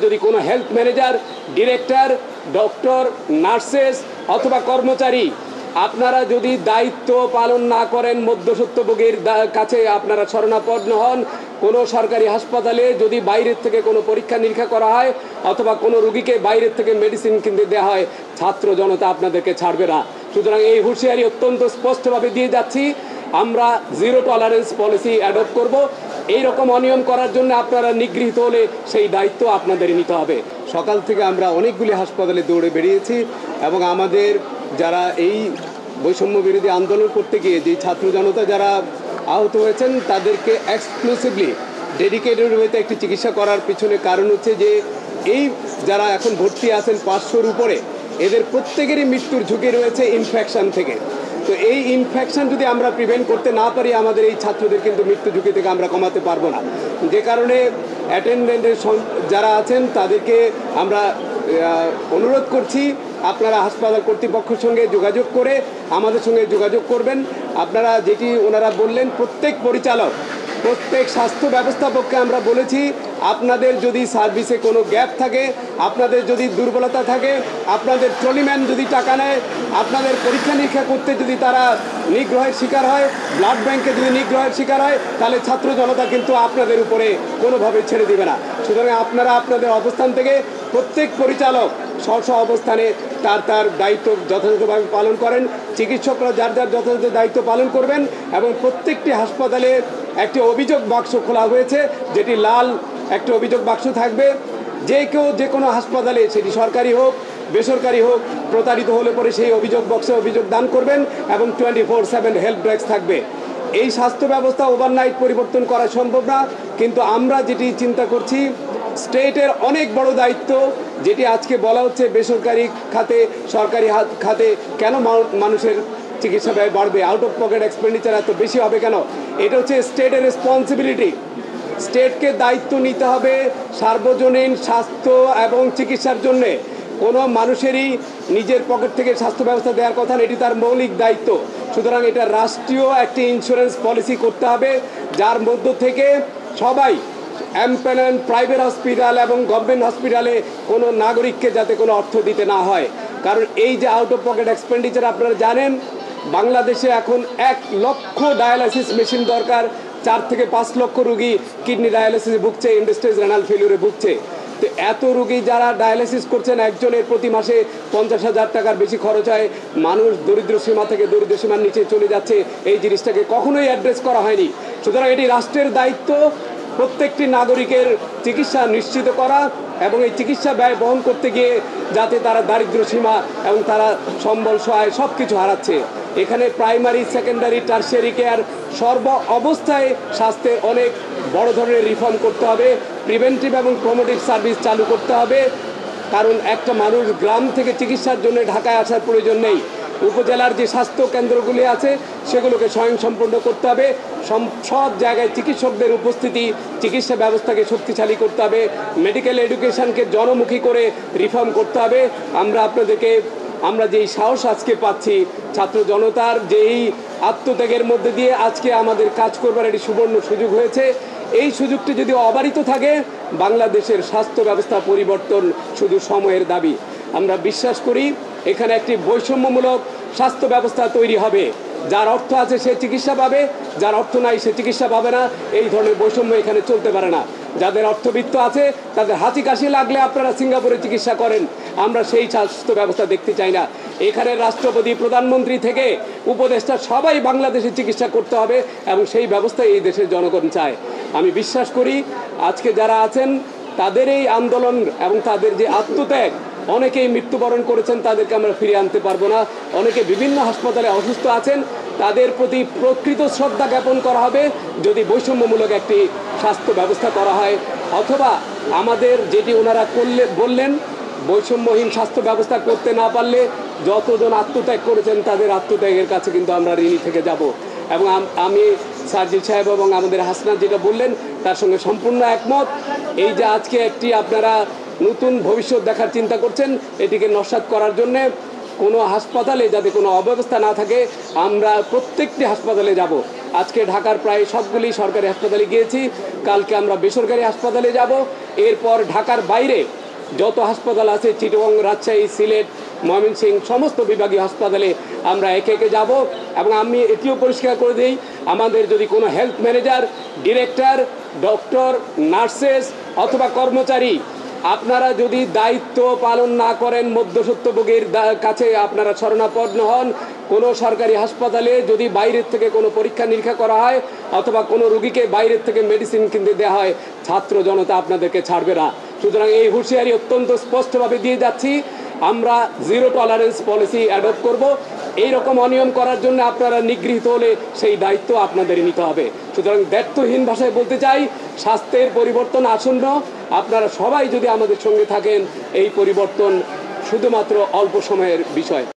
যদি কোনো health manager, director, doctor, nurses অথবা কর্মচারী আপনারা যদি দায়িত্ব পালন না করেন, মধ্যস্বত্বভোগীর কাছে আপনারা শরণাপন্ন হন, কোনো সরকারি হাসপাতালে যদি বাইরের থেকে কোনো পরীক্ষা নিরীক্ষা করা হয় অথবা কোনো রুগীকে বাইরের থেকে মেডিসিন কিনতে দেওয়া হয়, ছাত্র জনতা আপনাদেরকে ছাড়বে না। সুতরাং এই হুঁশিয়ারি অত্যন্ত স্পষ্টভাবে দিয়ে যাচ্ছি, আমরা জিরো টলারেন্স পলিসি অ্যাডপ্ট করব। এই রকম অনিয়ম করার জন্য আপনারা নিগৃহীত হলে সেই দায়িত্ব আপনাদেরই নিতে হবে। সকাল থেকে আমরা অনেকগুলি হাসপাতালে দৌড়ে বেরিয়েছি এবং আমাদের যারা এই বৈষম্য বিরোধী আন্দোলন করতে গিয়ে যে ছাত্র জনতা যারা আহত হয়েছেন তাদেরকে এক্সক্লুসিভলি ডেডিকেটেড ওয়েতে একটি চিকিৎসা করার পিছনে কারণ হচ্ছে যে এই যারা এখন ভর্তি আছেন 500-র উপরে, এদের প্রত্যেকেরই মৃত্যুর ঝুঁকি রয়েছে ইনফেকশন থেকে। তো এই ইনফেকশন যদি আমরা প্রিভেন্ট করতে না পারি, আমাদের এই ছাত্রদের কিন্তু মৃত্যু ঝুঁকি থেকে আমরা কমাতে পারবো না। যে কারণে অ্যাটেন্ডেন্টের যারা আছেন তাদেরকে আমরা অনুরোধ করছি, আপনারা হাসপাতাল কর্তৃপক্ষের সঙ্গে যোগাযোগ করে আমাদের সঙ্গে যোগাযোগ করবেন। আপনারা যেটি ওনারা বললেন, প্রত্যেক পরিচালক, প্রত্যেক স্বাস্থ্য ব্যবস্থাপককে আমরা বলেছি, আপনাদের যদি সার্ভিসে কোনো গ্যাপ থাকে, আপনাদের যদি দুর্বলতা থাকে, আপনাদের ট্রলিম্যান যদি টাকা নেয়, আপনাদের পরীক্ষা নিরীক্ষা করতে যদি তারা নিগ্রহের শিকার হয়, ব্লাড ব্যাংকে যদি নিগ্রহের শিকার হয়, তাহলে ছাত্র জনতা কিন্তু আপনাদের উপরে কোনোভাবে ছেড়ে দিবে না। সুতরাং আপনারা আপনাদের অবস্থান থেকে প্রত্যেক পরিচালক স্ব অবস্থানে তার দায়িত্ব যথাযথভাবে পালন করেন, চিকিৎসকরা যার যার যথাযথ দায়িত্ব পালন করবেন এবং প্রত্যেকটি হাসপাতালে একটি অভিযোগ বাক্স খোলা হয়েছে, যেটি লাল একটি অভিযোগ বাক্স থাকবে। যে কেউ যে কোনো হাসপাতালে, সেটি সরকারি হোক বেসরকারি হোক, প্রতারিত হলে পরে সেই অভিযোগ বক্সে অভিযোগ দান করবেন এবং 24/7 হেল্প ডেস্ক থাকবে। এই স্বাস্থ্য ব্যবস্থা ওভারনাইট পরিবর্তন করা সম্ভব না, কিন্তু আমরা যেটি চিন্তা করছি, স্টেটের অনেক বড় দায়িত্ব, যেটি আজকে বলা হচ্ছে বেসরকারি খাতে সরকারি খাতে কেন মানুষের চিকিৎসা ব্যয় বাড়বে, আউট অফ পকেট এক্সপেন্ডিচার এত বেশি হবে কেন? এটা হচ্ছে স্টেটের রেসপন্সিবিলিটি। স্টেটকে দায়িত্ব নিতে হবে সার্বজনীন স্বাস্থ্য এবং চিকিৎসার জন্যে। কোনো মানুষেরই নিজের পকেট থেকে স্বাস্থ্য ব্যবস্থা দেওয়ার কথা না, এটি তার মৌলিক দায়িত্ব। সুতরাং এটা রাষ্ট্রীয় একটি ইন্স্যুরেন্স পলিসি করতে হবে, যার মধ্য থেকে সবাই এমপ্যানেল প্রাইভেট হসপিটাল এবং গভর্নমেন্ট হসপিটালে কোনো নাগরিককে যাতে কোনো অর্থ দিতে না হয়। কারণ এই যে আউট অফ পকেট এক্সপেন্ডিচার, আপনারা জানেন বাংলাদেশে এখন 1 লক্ষ ডায়ালাইসিস মেশিন দরকার, 4 থেকে 5 লক্ষ রুগী কিডনি ডায়ালাইসিসে ভুগছে, ইন্ডাস্ট্রিজ রেনাল ফেলিউরে ভুগছে। তো এত রুগী যারা ডায়ালাইসিস করছেন, একজনের প্রতি মাসে 50,000 টাকার বেশি খরচ হয়। মানুষ দরিদ্র সীমা থেকে দরিদ্র সীমার নিচে চলে যাচ্ছে, এই জিনিসটাকে কখনোই অ্যাড্রেস করা হয়নি। সুতরাং এটি রাষ্ট্রের দায়িত্ব প্রত্যেকটি নাগরিকের চিকিৎসা নিশ্চিত করা এবং এই চিকিৎসা ব্যয় বহন করতে গিয়ে যাতে তারা দারিদ্র সীমা এবং তারা সম্বল সহায় সব কিছু হারাচ্ছে। এখানে প্রাইমারি, সেকেন্ডারি, টারশিয়ারি কেয়ার সর্ব অবস্থায় স্বাস্থ্যের অনেক বড় ধরনের রিফর্ম করতে হবে। প্রিভেন্টিভ এবং প্রমোটিভ সার্ভিস চালু করতে হবে, কারণ একটা মানুষ গ্রাম থেকে চিকিৎসার জন্য ঢাকায় আসার প্রয়োজন নেই। উপজেলার যে স্বাস্থ্য কেন্দ্রগুলি আছে সেগুলোকে স্বয়ংসম্পূর্ণ করতে হবে। সব জায়গায় চিকিৎসকদের উপস্থিতি, চিকিৎসা ব্যবস্থাকে শক্তিশালী করতে হবে, মেডিকেল এডুকেশনকে জনমুখী করে রিফর্ম করতে হবে। আমরা যেই সাহস আজকে পাচ্ছি, ছাত্র জনতার যেই আত্মত্যাগের মধ্যে দিয়ে আজকে আমাদের কাজ করবার একটি সুবর্ণ সুযোগ হয়েছে। এই সুযোগটি যদি অবারিত থাকে, বাংলাদেশের স্বাস্থ্য ব্যবস্থা পরিবর্তন শুধু সময়ের দাবি। আমরা বিশ্বাস করি এখানে একটি বৈষম্যমূলক স্বাস্থ্য ব্যবস্থা তৈরি হবে। যার অর্থ আছে সে চিকিৎসা পাবে, যার অর্থ নাই সে চিকিৎসা পাবে না। এই ধরনের বৈষম্য এখানে চলতে পারে না। যাদের অর্থবিত্ত আছে তাদের হাঁচি কাশি লাগলে আপনারা সিঙ্গাপুরে চিকিৎসা করেন, আমরা সেই স্বাস্থ্য ব্যবস্থা দেখতে চাই না। এখানে রাষ্ট্রপতি, প্রধানমন্ত্রী থেকে উপদেষ্টা সবাই বাংলাদেশে চিকিৎসা করতে হবে এবং সেই ব্যবস্থা এই দেশের জনগণ চায়। আমি বিশ্বাস করি আজকে যারা আছেন তাদের এই আন্দোলন এবং তাদের যে আত্মত্যাগ, অনেকেই মৃত্যুবরণ করেছেন, তাদেরকে আমরা ফিরিয়ে আনতে পারবো না। অনেকে বিভিন্ন হাসপাতালে অসুস্থ আছেন, তাদের প্রতি প্রকৃত শ্রদ্ধা জ্ঞাপন করা হবে যদি বৈষম্যমূলক একটি স্বাস্থ্য ব্যবস্থা করা হয়, অথবা আমাদের যেটি ওনারা বললেন বৈষম্যহীন স্বাস্থ্য ব্যবস্থা করতে না পারলে যতজন আত্মত্যাগ করেছেন তাদের আত্মত্যাগের কাছে কিন্তু আমরা ঋণী থেকে যাব। এবং আমি সার্জিল সাহেব এবং আমাদের হাসনাত যেটা বললেন তার সঙ্গে সম্পূর্ণ একমত। এই যে আজকে একটি আপনারা নতুন ভবিষ্যৎ দেখার চিন্তা করছেন, এটিকে নস্যাৎ করার জন্যে কোনো হাসপাতালে যাতে কোনো অব্যবস্থা না থাকে আমরা প্রত্যেকটি হাসপাতালে যাব। আজকে ঢাকার প্রায় সবগুলি সরকারি হাসপাতালে গিয়েছি, কালকে আমরা বেসরকারি হাসপাতালে যাব। এরপর ঢাকার বাইরে যত হাসপাতাল আছে চিটাগং, রাজশাহী, সিলেট, ময়মনসিংহ সমস্ত বিভাগীয় হাসপাতালে আমরা একে একে যাব। এবং আমি এটিও পরিষ্কার করে দিই, আমাদের যদি কোনো health manager, director, doctor, nurses অথবা কর্মচারী আপনারা যদি দায়িত্ব পালন না করেন, মধ্যস্বত্বভোগীর কাছে আপনারা শরণাপন্ন হন, কোনো সরকারি হাসপাতালে যদি বাইরের থেকে কোনো পরীক্ষা নিরীক্ষা করা হয় অথবা কোনো রুগীকে বাইরের থেকে মেডিসিন কিনতে দেওয়া হয়, ছাত্র জনতা আপনাদেরকে ছাড়বে না। সুতরাং এই হুঁশিয়ারি অত্যন্ত স্পষ্টভাবে দিয়ে যাচ্ছি, আমরা জিরো টলারেন্স পলিসি অ্যাডপ্ট করব। এই রকম অনিয়ম করার জন্য আপনারা নিগৃহীত হলে সেই দায়িত্ব আপনাদের নিতে হবে। সুতরাং দায়িত্বহীন ভাষায় বলতে চাই, স্বাস্থ্যের পরিবর্তন আসন্ন, আপনারা সবাই যদি আমাদের সঙ্গে থাকেন, এই পরিবর্তন শুধুমাত্র অল্প সময়ের বিষয়।